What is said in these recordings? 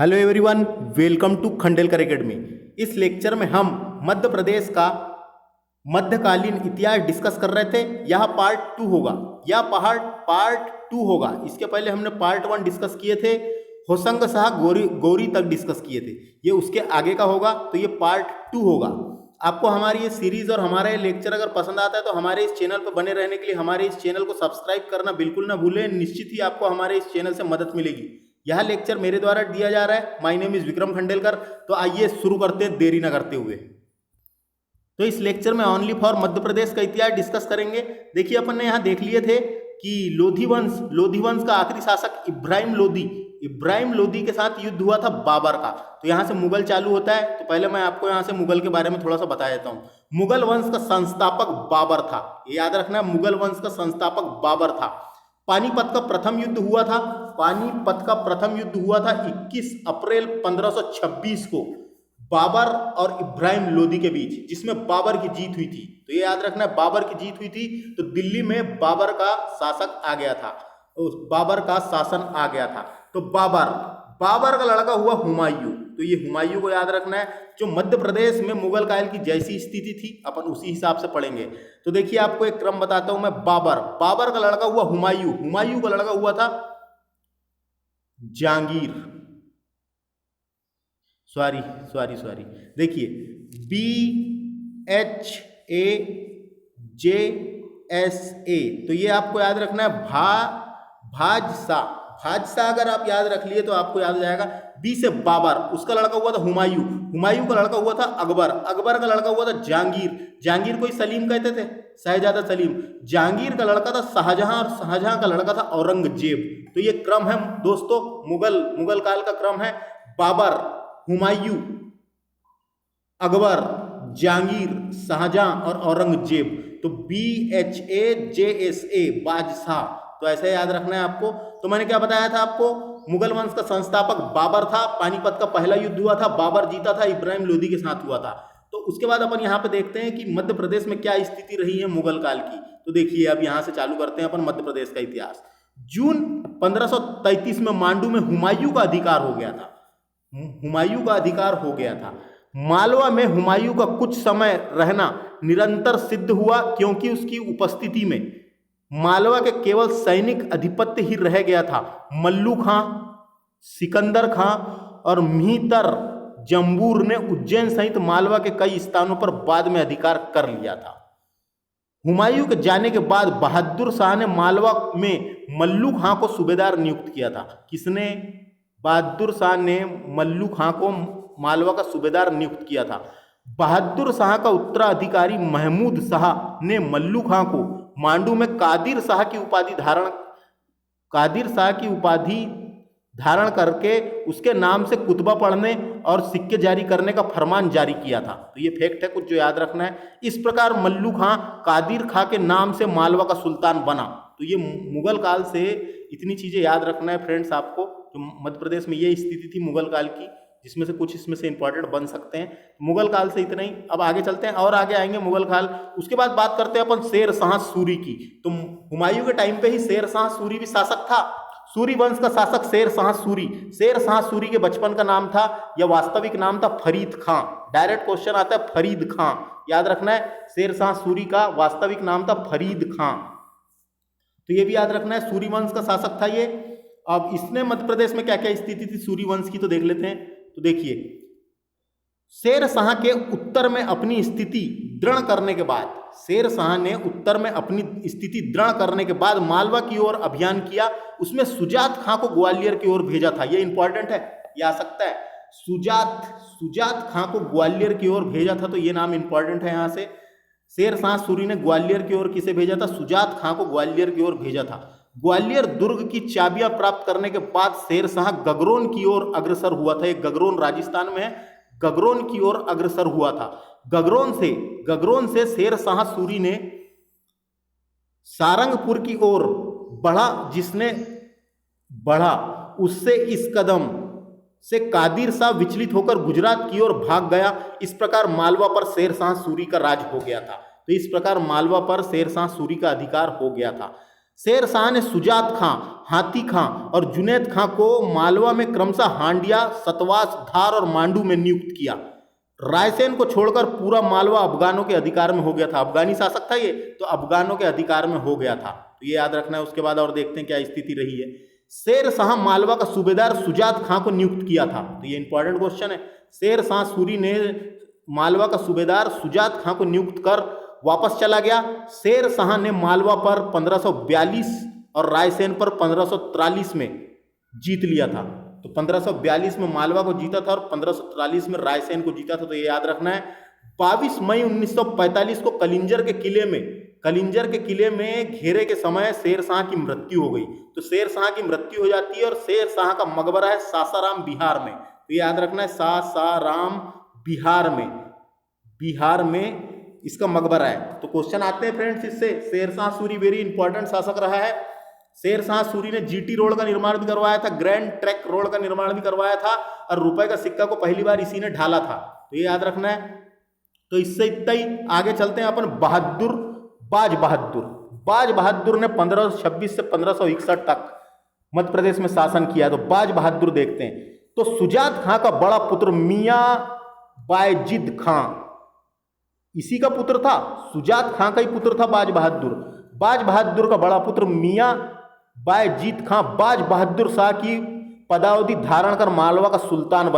Hello everyone, welcome to Khandelkar academy. इस lecture में हम मध्य प्रदेश का मध्यकालीन इतिहास डिस्कस कर रहे थे। यह पार्ट 2 होगा, यह पार्ट 2 होगा। इसके पहले हमने पार्ट 1 डिस्कस किए थे, होशंग शाह गौरी तक डिस्कस किए थे। ये उसके आगे का होगा, तो ये पार्ट 2 होगा। आपको हमारी ये सीरीज और हमारा ये लेक्चर अगर पसंद आता है तो हमारे इस चैनल पर बने रहने के लिए हमारे इस चैनल को सब्सक्राइब करना बिल्कुल ना भूलें। निश्चित ही आपको हमारे इस चैनल से मदद मिलेगी। यह लेक्चर मेरे द्वारा दिया जा रहा है। My name is Vikram Khandelkar. तो आइए शुरू करते हैं देरी न करते हुए। तो इस लेक्चर में ओनली फॉर मध्य प्रदेश का इतिहास डिस्कस करेंगे। देखिए, अपन ने यहाँ देख लिए थे कि लोधी वंश का आखिरी शासक इब्राहिम लोदी के साथ युद्ध हुआ था बाबर का। तो यहाँ से मुगल चालू होता है। तो पहले मैं आपको यहाँ से मुगल के बारे में थोड़ा सा बता देता हूँ। मुगल वंश का संस्थापक बाबर था, ये याद रखना। मुगल वंश का संस्थापक बाबर था। पानीपत का प्रथम युद्ध हुआ था 21 अप्रैल 1526 को बाबर और इब्राहिम लोदी के बीच, जिसमें बाबर की जीत हुई थी। तो ये याद रखना, बाबर की जीत हुई थी। तो दिल्ली में बाबर का शासक आ गया था, बाबर का शासन आ गया था। तो बाबर का लड़का हुआ हुमायूं। तो ये हुमायूं को याद रखना है। जो मध्य प्रदेश में मुगल काल की जैसी स्थिति थी अपन उसी हिसाब से पढ़ेंगे। तो देखिए, आपको एक क्रम बताता हूं मैं। बाबर का लड़का हुआ हुमायूं का लड़का हुआ था जहांगीर। सॉरी देखिए, BHAJSA। तो ये आपको याद रखना है। भाजसा अगर आप याद रख लिए तो आपको याद हो जाएगा। बी से बाबर, उसका लड़का हुआ था हुमायूं का लड़का हुआ था अकबर का लड़का हुआ था जहांगीर को ही सलीम कहते थे, शहजादा सलीम। जहांगीर का लड़का था शाहजहां और शाहजहां का लड़का था औरंगजेब। तो ये क्रम है दोस्तों, मुगल काल का क्रम है। बाबर, हुमायूं, अकबर, जहांगीर, शाहजहां और औरंगजेब। तो BHAJSA, बादशाह। तो ऐसे याद रखना है आपको। तो मैंने क्या बताया था आपको, मुगल वंश का संस्थापक बाबर था। पानीपत का पहला युद्ध हुआ था, बाबर जीता था, इब्राहिम लोदी के साथ हुआ था। तो उसके बाद अपन यहाँ पे देखते हैं कि मध्य प्रदेश में क्या स्थिति रही है मुगल काल की। तो देखिए, अब यहाँ से चालू करते हैं अपन मध्य प्रदेश का इतिहास। जून 1533 में मांडू में हुमायूं का अधिकार हो गया था। मालवा में हुमायूं का कुछ समय रहना निरंतर सिद्ध हुआ, क्योंकि उसकी उपस्थिति में मालवा के केवल सैनिक अधिपत्य ही रह गया था। मल्लू खां, सिकंदर खां और मिहितर जम्बूर ने उज्जैन सहित मालवा के कई स्थानों पर बाद में अधिकार कर लिया था। हुमायूं के जाने के बाद बहादुर शाह ने मालवा में मल्लू खां को सूबेदार नियुक्त किया था। किसने? बहादुर शाह ने मल्लू खां को मालवा का सूबेदार नियुक्त किया था। बहादुर शाह का उत्तराधिकारी महमूद शाह ने मल्लू खां को मांडू में कादिर शाह की उपाधि धारण करके उसके नाम से कुतबा पढ़ने और सिक्के जारी करने का फरमान जारी किया था। तो ये फैक्ट है कुछ जो याद रखना है। इस प्रकार मल्लू खां कादिर खां के नाम से मालवा का सुल्तान बना। तो ये मुगल काल से इतनी चीजें याद रखना है फ्रेंड्स आपको। जो मध्य प्रदेश में ये स्थिति थी मुगल काल की, जिसमें से कुछ इसमें से इंपॉर्टेंट बन सकते हैं। मुगल काल से इतना ही। अब आगे चलते हैं और आगे आएंगे मुगल काल। उसके बाद बात करते हैं अपन शेर शाह सूरी की। तो हुमायूं के टाइम पे ही शेर शाह सूरी भी शासक था। सूरी वंश का शासक शेर शाह सूरी के बचपन का नाम था या वास्तविक नाम था फरीद खां। डायरेक्ट क्वेश्चन आता है फरीद खां, याद रखना है। शेर शाह सूरी का वास्तविक नाम था फरीद खां। तो ये भी याद रखना है, सूरी वंश का शासक था ये। अब इसने मध्य प्रदेश में क्या क्या स्थिति थी सूरी वंश की, तो देख लेते हैं। तो देखिए, शेर शाह के उत्तर में अपनी स्थिति दृढ़ करने के बाद मालवा की ओर अभियान किया। उसमें सुजात खां को ग्वालियर की ओर भेजा था। ये इंपॉर्टेंट है, ये आ सकता है। सुजात खां को ग्वालियर की ओर भेजा था। तो ये नाम इंपॉर्टेंट है यहाँ से। शेर शाह सूरी ने ग्वालियर की ओर किसे भेजा था? सुजात खां को ग्वालियर की ओर भेजा था। ग्वालियर दुर्ग की चाबियां प्राप्त करने के बाद शेर शाह गगरोन की ओर अग्रसर हुआ था। एक गगरोन राजस्थान में है, गगरोन की ओर अग्रसर हुआ था। गगरोन से शेर शाह सूरी ने सारंगपुर की ओर बढ़ा। जिसने बढ़ा उससे इस कदम से कादिर शाह विचलित होकर गुजरात की ओर भाग गया। इस प्रकार मालवा पर शेर शाह सूरी का राज हो गया था। तो इस प्रकार मालवा पर शेर शाह सूरी का अधिकार हो गया था। शेर शाह ने सुजात खां, हाथी खां और जुनैद खां को मालवा में क्रमशः हांडिया, सतवास, धार और मांडू में नियुक्त किया। रायसेन को छोड़कर पूरा मालवा अफगानों के अधिकार में हो गया था। अफगानी शासक था ये, तो अफगानों के अधिकार में हो गया था, तो ये याद रखना है। उसके बाद और देखते हैं क्या स्थिति रही है। शेर शाह मालवा का सूबेदार सुजात खां को नियुक्त किया था, तो ये इंपॉर्टेंट क्वेश्चन है। शेर शाह सूरी ने मालवा का सूबेदार सुजात खां को नियुक्त कर वापस चला गया। शेर शाह ने मालवा पर 1542 और रायसेन पर 1543 में जीत लिया था। तो 1542 में मालवा को जीता था और 1543 में रायसेन को जीता था, तो ये याद रखना है। 22 मई 1945 को कलिंजर के किले में घेरे के समय शेर शाह की मृत्यु हो गई। तो शेर शाह की मृत्यु हो जाती है और शेर शाह का मकबरा है सासाराम बिहार में, तो याद रखना है सासाराम बिहार में इसका मकबरा है। तो क्वेश्चन आते हैं फ्रेंड्स इससे। शेर शाह सूरी वेरी इंपॉर्टेंट शासक रहा है। शेर शाह सूरी ने जीटी रोड का निर्माण भी करवाया था, ग्रैंड ट्रैंक रोड का निर्माण भी करवाया था और रुपए का सिक्का को पहली बार इसी ने ढाला था, तो ये याद रखना है। तो इससे इतना ही। आगे चलते हैं अपन बाज बहादुर ने 1526 से 1561 तक मध्य प्रदेश में शासन किया। तो बाज बहादुर देखते हैं। तो सुजात खां का बड़ा पुत्र मियां बायजिद खां, इसी का पुत्र था, सुजात खां का ही पुत्र था बाज बहादुर का बड़ा पुत्र मियां बायजीत खां बाज बहादुर शाह की पदावधि धारण कर मालवा का सुल्तान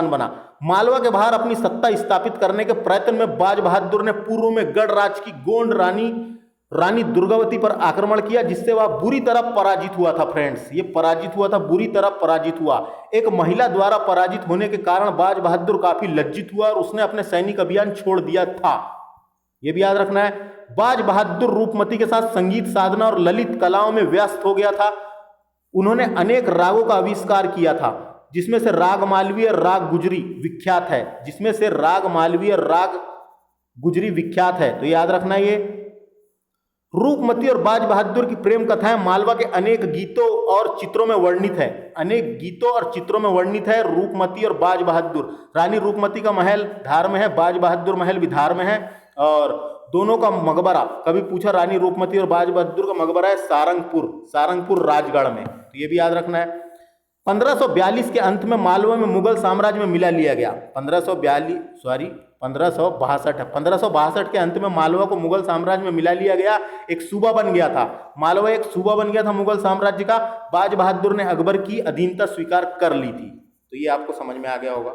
बना। मालवा के बाहर अपनी सत्ता स्थापित करने के प्रयत्न में बाज बहादुर ने पूर्व में गढ़ राज की गोंड रानी दुर्गावती पर आक्रमण किया, जिससे वह बुरी तरह पराजित हुआ था। फ्रेंड्स, ये बुरी तरह पराजित हुआ। एक महिला द्वारा पराजित होने के कारण बाज बहादुर काफी लज्जित हुआ और उसने अपने सैनिक अभियान छोड़ दिया था, यह भी याद रखना है। बाज बहादुर रूपमती के साथ संगीत साधना और ललित कलाओं में व्यस्त हो गया था। उन्होंने अनेक रागों का आविष्कार किया था, जिसमें से राग मालवी और राग गुजरी विख्यात है, तो याद रखना। ये रूपमती और बाज बहादुर की प्रेम कथाएं मालवा के अनेक गीतों और चित्रों में वर्णित है। रूपमती और बाज बहादुर, रानी रूपमती का महल धार में है, बाज बहादुर महल भी धार में है, और दोनों का मकबरा, कभी पूछा, रानी रूपमती और बाज बहादुर का मकबरा है सारंगपुर राजगढ़ में, तो ये भी याद रखना है। 1542 के अंत में मालवा में मुगल साम्राज्य में मिला लिया गया। 1562 के अंत में मालवा को मुगल साम्राज्य में मिला लिया गया, एक सूबा बन गया था। मालवा एक सूबा बन गया था मुगल साम्राज्य का। बाज बहादुर ने अकबर की अधीनता स्वीकार कर ली थी, तो ये आपको समझ में आ गया होगा।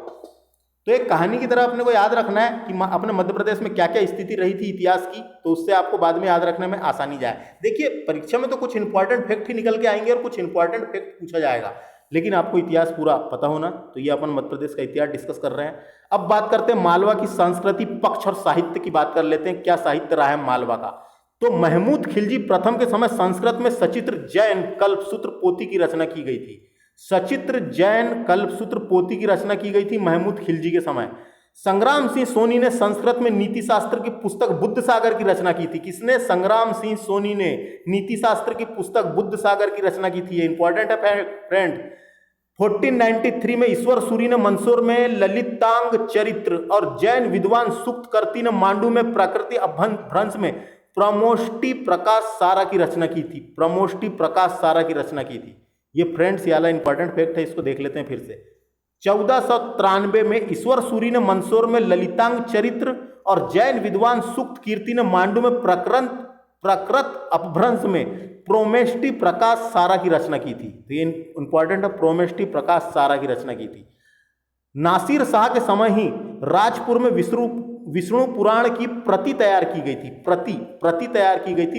तो एक कहानी की तरह अपने को याद रखना है कि अपने मध्य प्रदेश में क्या क्या स्थिति रही थी इतिहास की, तो उससे आपको बाद में याद रखने में आसानी जाए। देखिए, परीक्षा में तो कुछ इंपॉर्टेंट फैक्ट ही निकल के आएंगे और कुछ इंपॉर्टेंट फैक्ट पूछा जाएगा, लेकिन आपको इतिहास पूरा पता होना। तो ये अपन मध्य प्रदेश का इतिहास डिस्कस कर रहे हैं। अब बात करते हैं मालवा की संस्कृति, पक्ष और साहित्य की बात कर लेते हैं। क्या साहित्य रहा है मालवा का? तो महमूद खिलजी प्रथम के समय संस्कृत में सचित्र जैन कल्पसूत्र पोथी की रचना की गई थी। महमूद खिलजी के समय। संग्राम सिंह सोनी ने संस्कृत में नीति शास्त्र की पुस्तक बुद्ध सागर की रचना की थी। किसने? संग्राम सिंह सोनी ने नीति शास्त्र की पुस्तक बुद्ध सागर की रचना की थी। ये इंपॉर्टेंट है फ्रेंड। 1493 में ईश्वर सूरी ने मंदसौर में ललितांग चरित्र और जैन विद्वान सुक्तकर्ती ने मांडू में प्रकृति अपभ्रंश में प्रमोष्टि प्रकाश सारा की रचना की थी। ये फ्रेंड्स ये वाला इंपॉर्टेंट फैक्ट है, इसको देख लेते हैं फिर से। 1493 में ईश्वर सूरी ने मंदसौर में ललितांग चरित्र और जैन विद्वान सुक्त कीर्ति ने मांडू में प्रकृत अपभ्रंश में प्रोमेष्टि प्रकाश सारा की रचना की थी। तो ये इंपॉर्टेंट है, प्रोमेष्टि प्रकाश सारा की रचना की थी। नासिर शाह के समय ही राजपुर में विष्णु पुराण की प्रति तैयार की गई थी।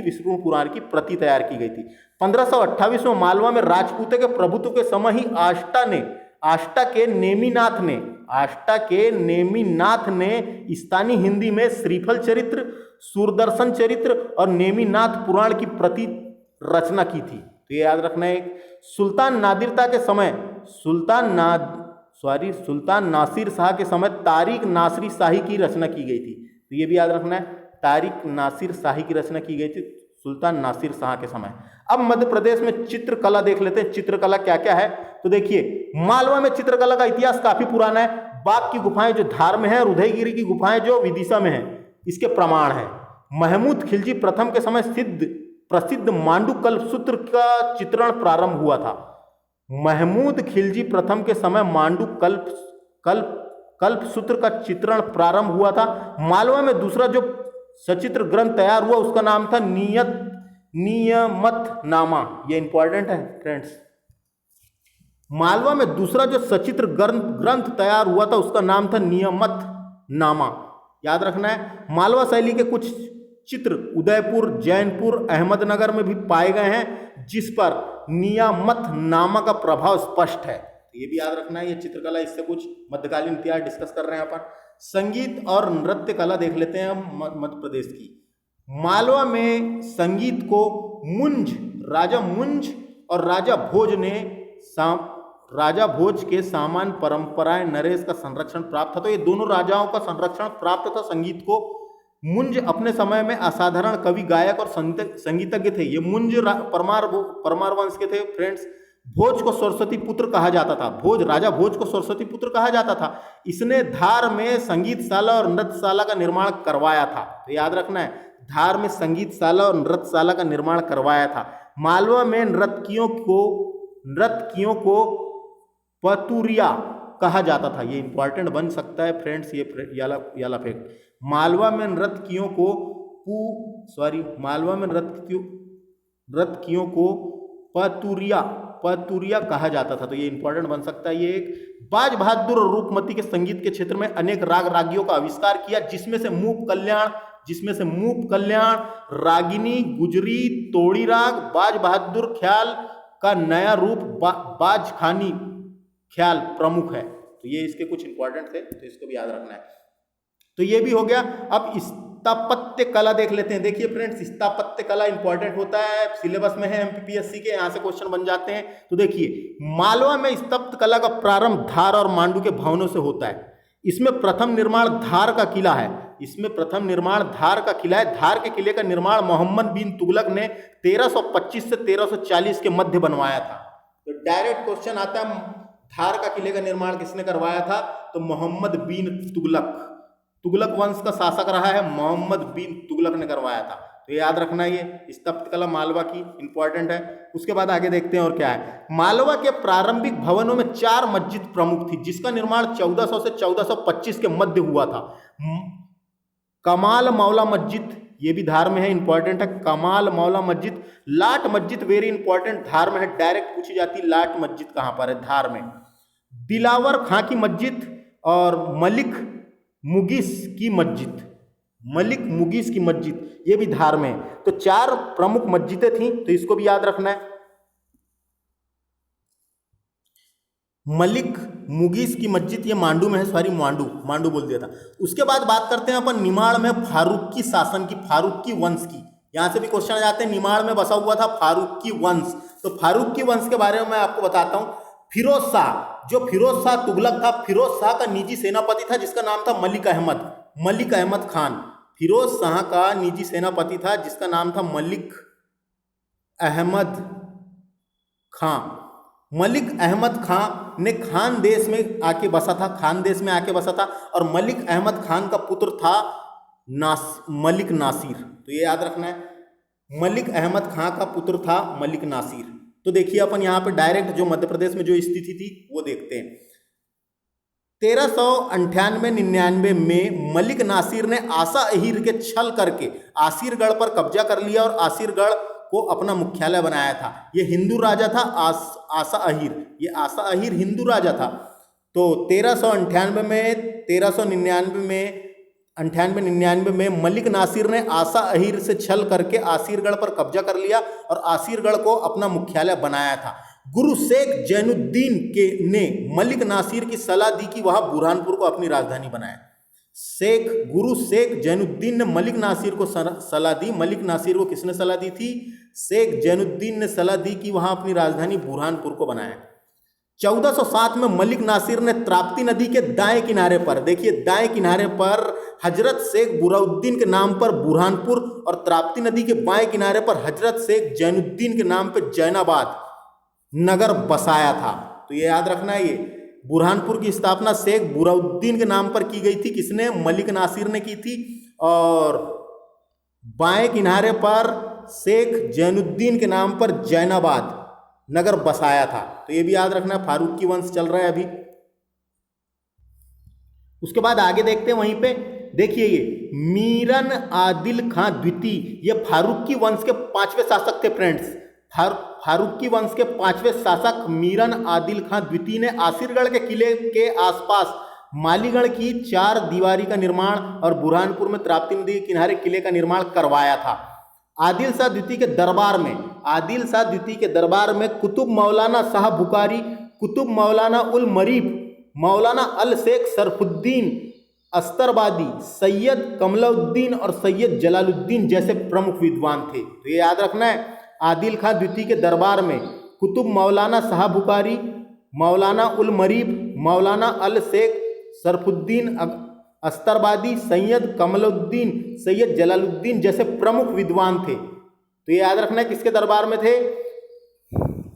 विष्णु पुराण की प्रति तैयार की गई थी। 1528 में मालवा में राजपूतों के प्रभुत्व के समय ही आष्टा के नेमिनाथ ने स्थानीय हिंदी में श्रीफल चरित्र, सूरदर्शन चरित्र और नेमिनाथ पुराण की प्रति रचना की थी। तो ये याद रखना है। सुल्तान नासिर शाह के समय तारिक नासिर शाही की रचना की गई थी। तो ये भी याद रखना है, तारिक नासिर शाही की रचना की गई थी सुल्तान नासिर शाह के समय। अब मध्य प्रदेश में चित्रकला देख लेते हैं। चित्रकला क्या क्या है? तो देखिए, मालवा में चित्रकला का इतिहास काफी पुराना है। बाघ की गुफाएं जो धार में है और उदयगिरी की गुफाएं जो विदिशा में है, इसके प्रमाण है। महमूद खिलजी प्रथम के समय सिद्ध प्रसिद्ध मांडू कल्पसूत्र का चित्रण प्रारंभ हुआ था? महमूद खिलजी प्रथम के समय मांडू कल्पसूत्र का चित्रण प्रारंभ हुआ था। मालवा में दूसरा जो सचित्र ग्रंथ तैयार हुआ उसका नाम था नियमतनामा। ये इंपॉर्टेंट है फ्रेंड्स। मालवा में दूसरा जो सचित्र ग्रंथ तैयार हुआ था उसका नाम था नियमतनामा। याद रखना है। मालवा शैली के कुछ चित्र उदयपुर, जैनपुर, अहमदनगर में भी पाए गए हैं जिस पर नियमतनामा का प्रभाव स्पष्ट है। ये भी याद रखना है। ये चित्रकला, इससे कुछ मध्यकालीन इतिहास डिस्कस कर रहे हैं अपन। संगीत और नृत्य कला देख लेते हैं हम मध्य प्रदेश की। मालवा में संगीत को राजा मुंज और राजा भोज के सामान्य परंपराएं नरेश का संरक्षण प्राप्त था। तो ये दोनों राजाओं का संरक्षण प्राप्त था संगीत को। मुंज अपने समय में असाधारण कवि, गायक और संगीतज्ञ थे। ये मुंज परमार वंश के थे फ्रेंड्स। भोज को सरस्वती पुत्र कहा जाता था। राजा भोज को सरस्वती पुत्र कहा जाता था। इसने धार में संगीतशाला और नृत्यशाला का निर्माण करवाया था। तो याद रखना है, धार में संगीतशाला और नृत्यशाला का निर्माण करवाया था। मालवा में नर्तकियों को पतुरिया कहा जाता था। ये इंपॉर्टेंट बन सकता है फ्रेंड्स, ये याला फैक्ट। मालवा में नर्तकियों को पतुरिया कहा जाता था। तो ये इंपॉर्टेंट बन सकता है। ये एक बाज बहादुर और रूपमती के संगीत के क्षेत्र में अनेक रागियों का आविष्कार किया, जिसमें से मूप कल्याण, रागिनी, गुजरी, तोड़ी राग, बाज बहादुर ख्याल का नया रूप बाज खानी ख्याल प्रमुख है। तो ये इसके कुछ इंपॉर्टेंट थे, तो इसको भी याद रखना है। तो ये भी हो गया। अब स्थापत्य कला देख लेते हैं। देखिए फ्रेंड्स, स्थापत्य कला इंपॉर्टेंट होता है, सिलेबस में है एमपीपीएससी के, यहाँ से क्वेश्चन बन जाते हैं। तो देखिए, मालवा में स्थापत्य कला का प्रारंभ धार और मांडू के भवनों से होता है। इसमें प्रथम निर्माण धार का किला है। धार के किले का निर्माण मोहम्मद बिन तुगलक ने 1325 से 1340 के मध्य बनवाया था। तो डायरेक्ट क्वेश्चन आता है, धार का किले का निर्माण किसने करवाया था? तो मोहम्मद बिन तुगलक वंश का शासक रहा है, मोहम्मद बिन तुगलक ने करवाया था। तो याद रखना, ये स्थापत्य कला मालवा की इंपॉर्टेंट है। उसके बाद आगे देखते हैं और क्या है। मालवा के प्रारंभिक भवनों में 4 मस्जिद प्रमुख थी, जिसका निर्माण 1400 से 1425 के मध्य हुआ था। कमाल मौला मस्जिद, ये भी धार में है, इंपॉर्टेंट है। कमाल मौला मस्जिद, लाट मस्जिद वेरी इंपॉर्टेंट, धार में है, डायरेक्ट पूछी जाती है लाट मस्जिद कहां पर है, धार में। दिलावर खां की मस्जिद और मलिक मुगीस की मस्जिद, ये भी धार में है। तो 4 प्रमुख मस्जिदें थीं, तो इसको भी याद रखना है। मलिक मुगीस की मस्जिद, ये मांडू में है, सॉरी मांडू बोल दिया था। उसके बाद बात करते हैं अपन निमाड़ में फारूकी शासन की, फारूकी वंश की। यहां से भी क्वेश्चन आ जाते हैं। निमाड़ में बसा हुआ था फारूकी वंश। तो फारूकी वंश के बारे में मैं आपको बताता हूं। फिरोज शाह तुगलक था, फिरोज शाह का निजी सेनापति था जिसका नाम था मलिक अहमद खान। फिरोज शाह का निजी सेनापति था जिसका नाम था मलिक अहमद खां। मलिक अहमद खां ने खानदेश में आके बसा था, और मलिक अहमद खान का पुत्र था मलिक नासिर। तो ये याद रखना है, मलिक अहमद खां का पुत्र था मलिक नासिर। तो देखिए अपन यहाँ पे डायरेक्ट जो मध्य प्रदेश में जो स्थिति थी वो देखते हैं। 1398-99 में मलिक नासिर ने आशा अहीर के छल करके आसिरगढ़ पर कब्जा कर लिया और आसिरगढ़ को अपना मुख्यालय बनाया था। ये हिंदू राजा था आशा अहीर हिंदू राजा था। तो 1399 में मलिक नासिर ने आशा अहीर से छल करके आसिरगढ़ पर कब्जा कर लिया और आसिरगढ़ को अपना मुख्यालय बनाया था। गुरु शेख जैनुद्दीन ने मलिक नासिर की सलाह दी कि वह बुरहानपुर को अपनी राजधानी बनाए। गुरु शेख जैनुद्दीन ने मलिक नासिर को सलाह दी। मलिक नासिर को किसने सलाह दी थी? शेख जैनुद्दीन ने सलाह दी कि वहां अपनी राजधानी बुरहानपुर को बनाए। 1407 में मलिक नासिर ने त्राप्ती नदी के दाएं किनारे पर, देखिए दाएं किनारे पर हजरत शेख बुराउद्दीन के नाम पर बुरहानपुर और त्राप्ती नदी के बाएं किनारे पर हजरत शेख जैनुद्दीन के नाम पर जैनाबाद नगर बसाया था। तो ये याद रखना है, ये बुरहानपुर की स्थापना शेख बुराउद्दीन के नाम पर की गई थी। किसने? मलिक नासिर ने की थी। और बाएं किनारे पर शेख जैनुद्दीन के नाम पर जैनाबाद नगर बसाया था। तो ये भी याद रखना है, फारूकी वंश चल रहा है अभी। उसके बाद आगे देखते हैं, वहीं पे देखिए ये मीरन आदिल खां द्वितीय, ये फारूकी वंश के 5वें शासक थे फ्रेंड्स। फारूकी वंश के 5वें शासक मीरन आदिल खां द्वितीय ने आसिरगढ़ के किले के आसपास मालीगढ़ की 4 दीवारी का निर्माण और बुरहानपुर में ताप्ती नदी के किनारे किले का निर्माण करवाया था। आदिल शाह द्वितीय के दरबार में कुतुब मौलाना शाह बुखारी, कुतुब मौलाना उल मरीब, मौलाना अल शेख सरफुद्दीन अस्तरबादी, सैयद कमलउद्दीन और सैयद जलालुद्दीन जैसे प्रमुख विद्वान थे। तो ये याद रखना है, आदिल खां द्वितीय के दरबार में कुतुब मौलाना शाह बुखारी, मौलाना उल मरीब, मौलाना अल शेख सरफुद्दीन अस्तरबादी, सैयद कमलउद्दीन, सैयद जलालुद्दीन जैसे प्रमुख विद्वान थे। तो ये याद रखना है किसके दरबार में थे।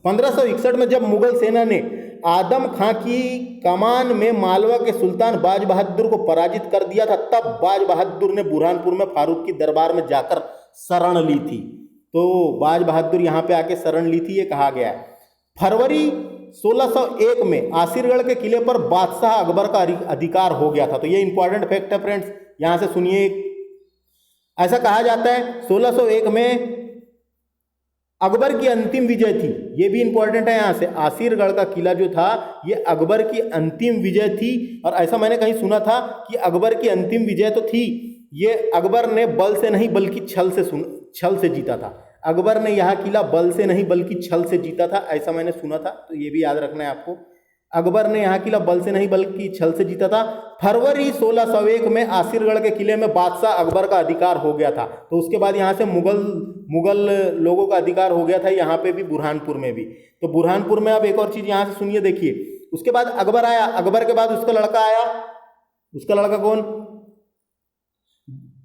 1561 में जब मुगल सेना ने आदम खां की कमान में मालवा के सुल्तान बाज बहादुर को पराजित कर दिया था, तब बाज बहादुर ने बुरहानपुर में फारूक की दरबार में जाकर शरण ली थी। तो बाज बहादुर यहाँ पे आके शरण ली थी, ये कहा गया है। फरवरी 1601 में आसिरगढ़ के किले पर बादशाह अकबर का अधिकार हो गया था। तो ये इंपॉर्टेंट फैक्ट है फ्रेंड्स, यहाँ से सुनिए। ऐसा कहा जाता है 1601 में अकबर की अंतिम विजय थी। ये भी इंपॉर्टेंट है यहाँ से, आसिरगढ़ का किला जो था ये अकबर की अंतिम विजय थी। और ऐसा मैंने कहीं सुना था कि अकबर की अंतिम विजय तो थी, ये अकबर ने बल से नहीं बल्कि छल से जीता था। अकबर ने यह किला बल से नहीं बल्कि छल से जीता था, ऐसा मैंने सुना था। तो ये भी याद रखना है आपको, अकबर ने यह किला बल से नहीं बल्कि छल से जीता था। फरवरी 1601 में आसिरगढ़ के किले में बादशाह अकबर का अधिकार हो गया था। तो उसके बाद यहाँ से मुगल लोगों का अधिकार हो गया था, यहाँ पे भी बुरहानपुर में भी। तो बुरहानपुर में अब एक और चीज़ यहाँ से सुनिए, देखिए। उसके बाद अकबर आया, अकबर के बाद उसका लड़का आया। उसका लड़का कौन?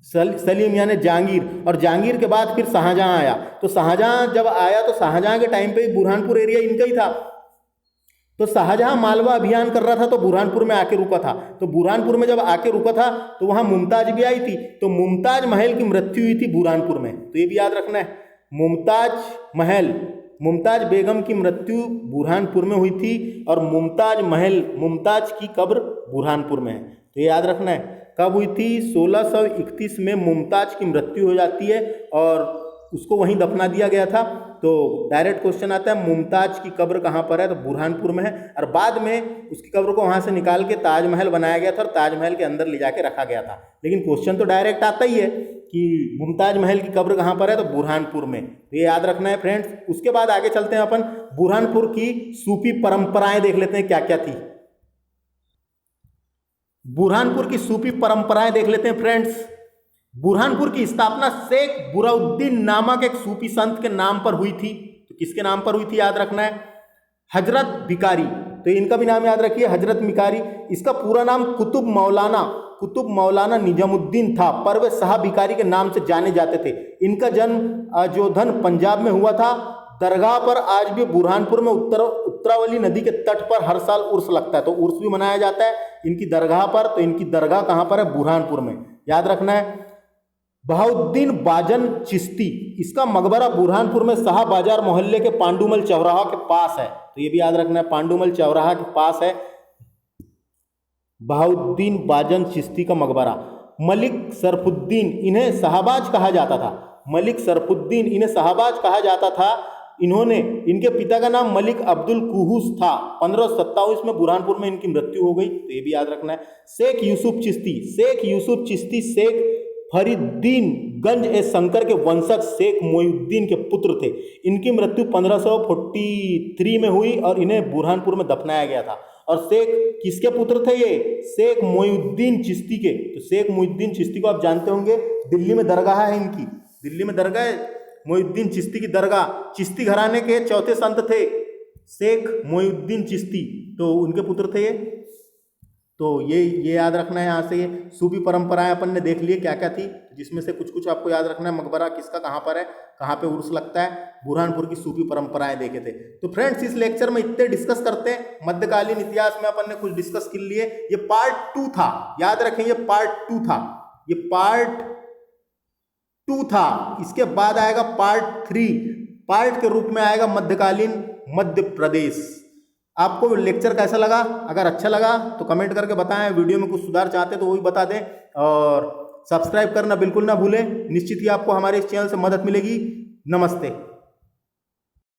सलीम यानी जहांगीर। और जहांगीर के बाद फिर शाहजहां आया। तो शाहजहां जब आया तो शाहजहां के टाइम पे बुरहानपुर एरिया इनका ही था। तो शाहजहां मालवा अभियान कर रहा था तो बुरहानपुर में आके रुका था। तो बुरहानपुर में जब आके रुका था तो वहां मुमताज भी आई थी। तो मुमताज महल की मृत्यु हुई थी बुरहानपुर में। तो ये भी याद रखना है, मुमताज बेगम की मृत्यु बुरहानपुर में हुई थी और मुमताज की कब्र बुरहानपुर में है। तो ये याद रखना है, कब हुई थी? 1631 में मुमताज की मृत्यु हो जाती है और उसको वहीं दफना दिया गया था। तो डायरेक्ट क्वेश्चन आता है मुमताज की कब्र कहाँ पर है? तो बुरहानपुर में है। और बाद में उसकी कब्र को वहाँ से निकाल के ताजमहल बनाया गया था और ताजमहल के अंदर ले जाके रखा गया था। लेकिन क्वेश्चन तो डायरेक्ट आता ही है कि मुमताज महल की कब्र कहाँ पर है? तो बुरहानपुर में। तो ये याद रखना है फ्रेंड्स। उसके बाद आगे चलते हैं अपन, बुरहानपुर की सूफी परंपराएं देख लेते हैं क्या क्या थी। बुरहानपुर की सूफी परंपराएं देख लेते हैं फ्रेंड्स। बुरहानपुर की स्थापना शेख बुराउद्दीन नामक एक सूफी संत के नाम पर हुई थी। तो किसके नाम पर हुई थी याद रखना है? हजरत भिकारी। तो इनका भी नाम याद रखिए, हजरत भिकारी। इसका पूरा नाम कुतुब मौलाना निजामुद्दीन था, पर वे शाह भिकारी के नाम से जाने जाते थे। इनका जन्म अजोधन पंजाब में हुआ था। दरगाह पर आज भी बुरहानपुर में उत्तरावली नदी के तट पर हर साल उर्स लगता है। तो उर्स भी मनाया जाता है इनकी दरगाह पर। तो इनकी दरगाह कहाँ पर है? बुरहानपुर में। याद रखना है। बहाउद्दीन बाजन चिश्ती, इसका मकबरा बुरहानपुर में शाह बाजार मोहल्ले के पांडुमल चौराहा के पास है। तो ये भी याद रखना है, पांडुमल चौराहा के पास है बहाउद्दीन बाजन चिश्ती का मकबरा। मलिक सरफुद्दीन, इन्हें शाहबाज कहा जाता था। इनके पिता का नाम मलिक अब्दुल कुहूस था। 1527 में बुरहानपुर में इनकी मृत्यु हो गई। तो ये भी याद रखना है। शेख यूसुफ चिश्ती शेख फरीदुद्दीन गंज ए शंकर के वंशज शेख मोइनुद्दीन के पुत्र थे। इनकी मृत्यु 1543 में हुई और इन्हें बुरहानपुर में दफनाया गया था। और शेख किसके पुत्र थे ये? शेख मोइनुद्दीन चिश्ती के। तो शेख मोइनुद्दीन चिश्ती को आप जानते होंगे, दिल्ली में दरगाह है इनकी। दिल्ली में दरगाह है मोइनुद्दीन चिश्ती की दरगाह। चिश्ती घराने के चौथे संत थे शेख मोइनुद्दीन चिश्ती। तो उनके पुत्र थे ये। तो ये याद रखना है। यहाँ से ये सूफी परंपराएं अपन ने देख लिए क्या क्या थी, जिसमें से कुछ आपको याद रखना है। मकबरा किसका कहाँ पर है, कहाँ पे उर्स लगता है, बुरहानपुर की सूफी परंपराएं देखे थे। तो फ्रेंड्स इस लेक्चर में इतने डिस्कस करते हैं। मध्यकालीन इतिहास में अपन ने कुछ डिस्कस कर लिए। ये पार्ट 2 था, याद रखें ये पार्ट 2 था। ये पार्ट 2 था। इसके बाद आएगा पार्ट 3, पार्ट के रूप में आएगा मध्यकालीन मध्य प्रदेश। आपको लेक्चर कैसा लगा? अगर अच्छा लगा तो कमेंट करके बताएं। वीडियो में कुछ सुधार चाहते तो वो भी बता दें, और सब्सक्राइब करना बिल्कुल ना भूलें। निश्चित ही आपको हमारे इस चैनल से मदद मिलेगी। नमस्ते।